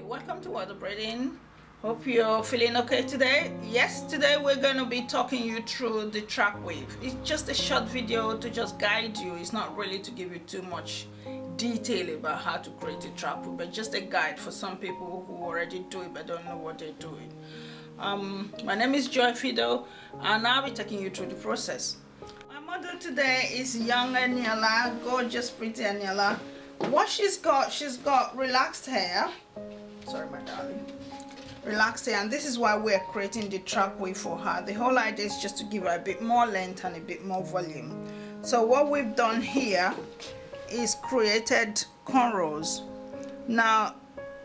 Welcome to World of Braiding. Hope you're feeling okay today. Yes, today we're going to be talking you through the track wave. It's just a short video to just guide you. It's not really to give you too much detail about how to create a track wave, but just a guide for some people who already do it but don't know what they're doing. My name is Joy Fido and I'll be taking you through the process. My model today is young Aniela, gorgeous pretty Aniela. What she's got relaxed hair. Sorry, my darling. Relaxed hair, and this is why we're creating the track wave for her. The whole idea is just to give her a bit more length and a bit more volume. So what we've done here is created cornrows. Now,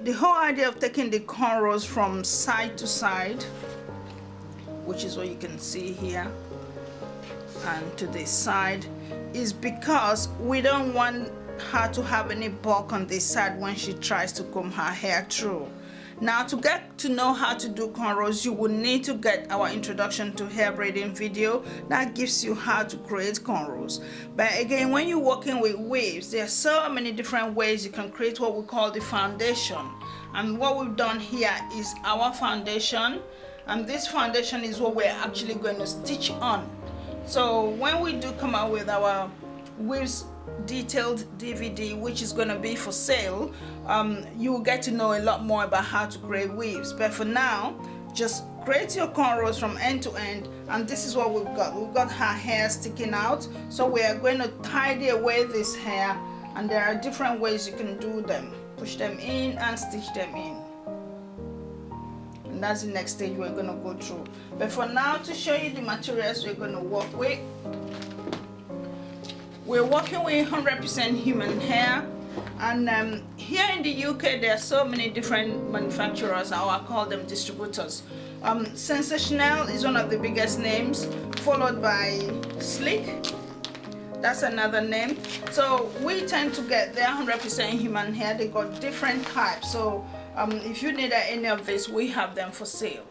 the whole idea of taking the cornrows from side to side, which is what you can see here, and to this side, is because we don't want her to have any bulk on this side when she tries to comb her hair through. Now, to get to know how to do cornrows, you will need to get our introduction to hair braiding video that gives you how to create cornrows. But again, when you're working with waves, there are so many different ways you can create what we call the foundation. And what we've done here is our foundation, and this foundation is what we're actually going to stitch on. So when we do come out with our waves detailed DVD, which is going to be for sale, you will get to know a lot more about how to create weaves. But for now, just create your cornrows from end to end, and this is what we've got her hair sticking out. So we are going to tidy away this hair, and there are different ways you can do them. Push them in and stitch them in, and that's the next stage we're going to go through. But for now, to show you the materials we're going to work with, we're working with 100% human hair, and here in the UK there are so many different manufacturers, or I call them distributors. Sensational is one of the biggest names, followed by Slick, that's another name. So we tend to get their 100% human hair. They got different types, so if you need any of this, we have them for sale.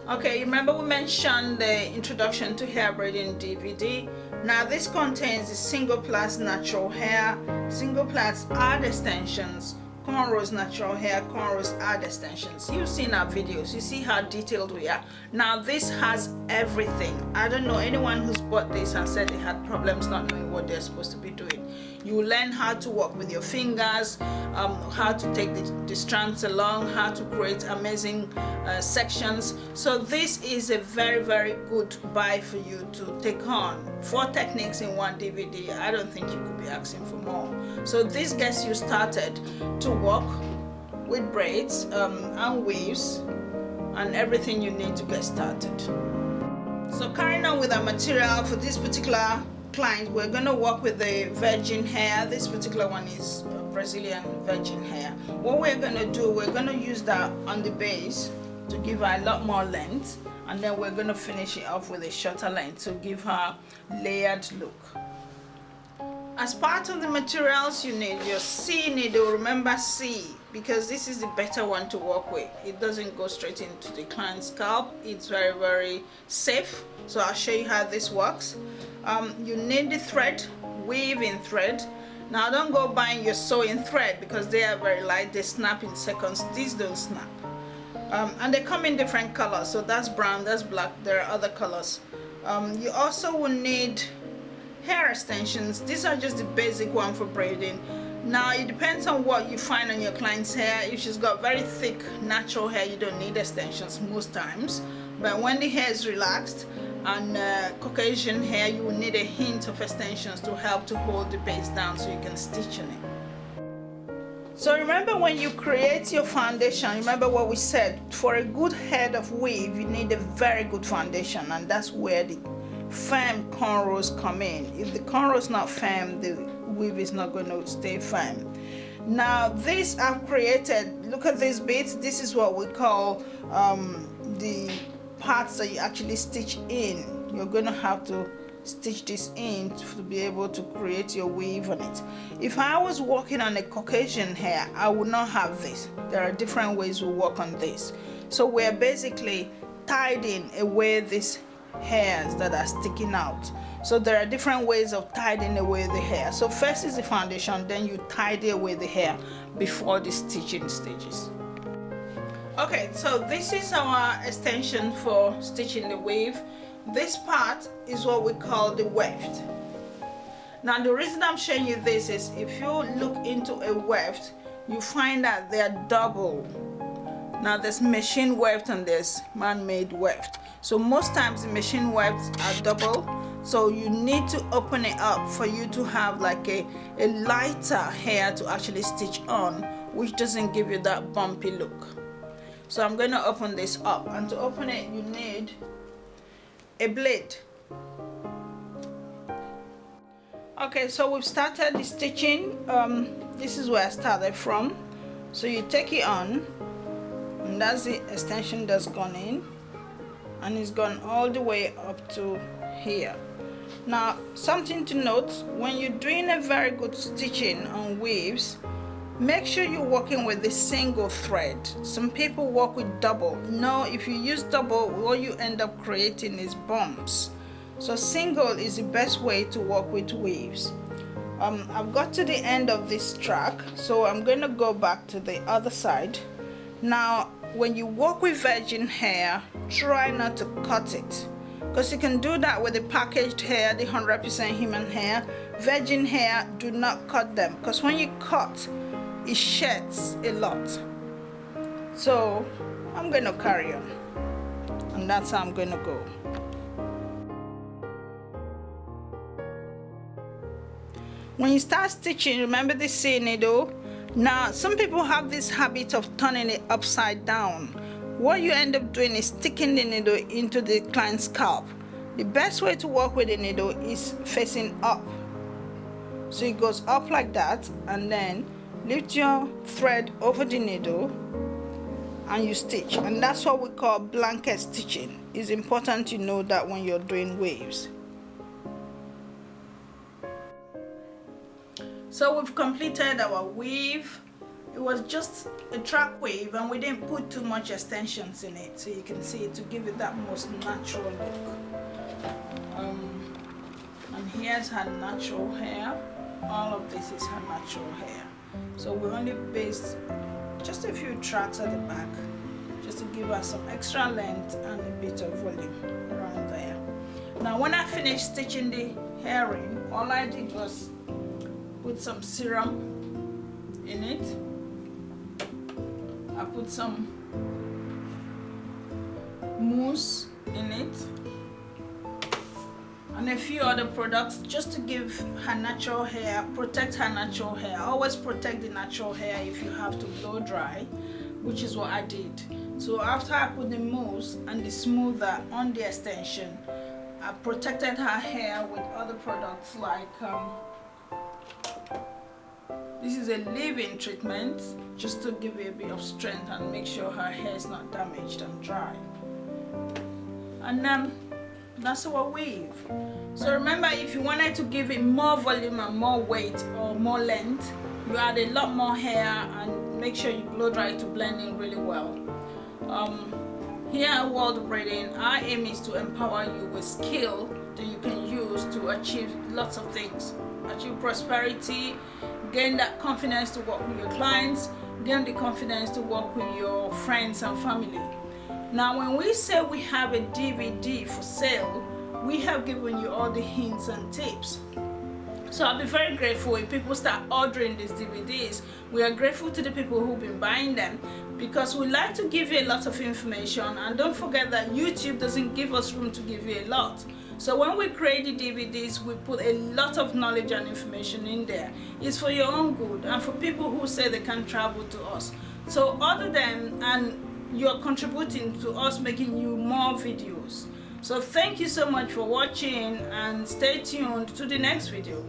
Okay, remember we mentioned the introduction to hair braiding DVD. Now this contains the single plaits natural hair, single plaits add extensions, cornrows natural hair, cornrows add extensions. You've seen our videos, you see how detailed we are. Now this has everything. I don't know anyone who's bought this and said they had problems not knowing what they're supposed to be doing. You learn how to work with your fingers, how to take the strands along, how to create amazing sections. So this is a very, very good buy for you to take on. 4 techniques in one DVD. I don't think you could be asking for more. So this gets you started to work with braids and waves and everything you need to get started. So carrying on with our material for this particular client, we're going to work with the virgin hair. This particular one is Brazilian virgin hair. What we're going to do, we're going to use that on the base to give her a lot more length, and then we're going to finish it off with a shorter length to give her layered look. As part of the materials, you need your C needle. Remember C, because this is the better one to work with. It doesn't go straight into the client's scalp. It's very, very safe. So I'll show you how this works. You need the thread, weaving thread. Now don't go buying your sewing thread because they are very light. They snap in seconds. These don't snap. And they come in different colors. So that's brown, that's black. There are other colors. You also will need hair extensions. These are just the basic one for braiding. Now it depends on what you find on your client's hair. If she's got very thick natural hair, you don't need extensions most times. But when the hair is relaxed and Caucasian hair, you will need a hint of extensions to help to hold the base down so you can stitch on it. So remember, when you create your foundation, remember what we said, for a good head of weave you need a very good foundation, and that's where the firm cornrows come in. If the cornrow is not firm, the weave is not going to stay firm. Now this I've created, look at these bits. This is what we call the parts that you actually stitch in. You're going to have to stitch this in to be able to create your weave on it. If I was working on a Caucasian hair, I would not have this. There are different ways we work on this. So we're basically tidying away these hairs that are sticking out. So there are different ways of tidying away the hair. So first is the foundation, then you tidy away the hair before the stitching stages. Okay, so this is our extension for stitching the wave. This part is what we call the weft. Now the reason I'm showing you this is if you look into a weft, you find that they are double. Now there's machine weft and there's man-made weft. So most times the machine wefts are double. So you need to open it up for you to have like a lighter hair to actually stitch on, which doesn't give you that bumpy look. So I'm going to open this up, and to open it you need a blade. Okay, so we've started the stitching. This is where I started from. So you take it on, and that's the extension that's gone in, and it's gone all the way up to here. Now something to note, when you're doing a very good stitching on weaves, make sure you're working with the single thread. Some people work with double. No, if you use double, what you end up creating is bumps. So single is the best way to work with weaves. I've got to the end of this track, so I'm going to go back to the other side. Now when you work with virgin hair, try not to cut it, because you can do that with the packaged hair, the 100% human hair. Virgin hair, do not cut them, because when you cut, it sheds a lot. So I'm going to carry on, and that's how I'm going to go. When you start stitching, remember the seam needle. Now some people have this habit of turning it upside down. What you end up doing is sticking the needle into the client's scalp. The best way to work with the needle is facing up. So it goes up like that, and then lift your thread over the needle and you stitch. And that's what we call blanket stitching. It's important you know that when you're doing waves. So we've completed our weave. It was just a track wave, and we didn't put too much extensions in it, so you can see to give it that most natural look. And here's her natural hair. All of this is her natural hair. So we only based just a few tracks at the back, just to give her some extra length and a bit of volume around there. Now when I finished stitching the herring, all I did was put some serum in it. I put some mousse in it and a few other products just to give her natural hair, protect her natural hair. Always protect the natural hair if you have to blow dry, which is what I did. So after I put the mousse and the smoother on the extension, I protected her hair with other products like this is a leave-in treatment, just to give it a bit of strength and make sure her hair is not damaged and dry. And then that's our weave. So remember, if you wanted to give it more volume and more weight or more length, you add a lot more hair and make sure you blow dry to blend in really well. Here at World of Braiding, our aim is to empower you with skill that you can use to achieve lots of things. Achieve prosperity, gain that confidence to work with your clients, gain the confidence to work with your friends and family. Now when we say we have a DVD for sale, we have given you all the hints and tips. So I'll be very grateful if people start ordering these DVDs. We are grateful to the people who've been buying them, because we like to give you a lot of information, and don't forget that YouTube doesn't give us room to give you a lot. So when we create the DVDs, we put a lot of knowledge and information in there. It's for your own good and for people who say they can travel to us. So order them, and you're contributing to us making you more videos. So thank you so much for watching, and stay tuned to the next video.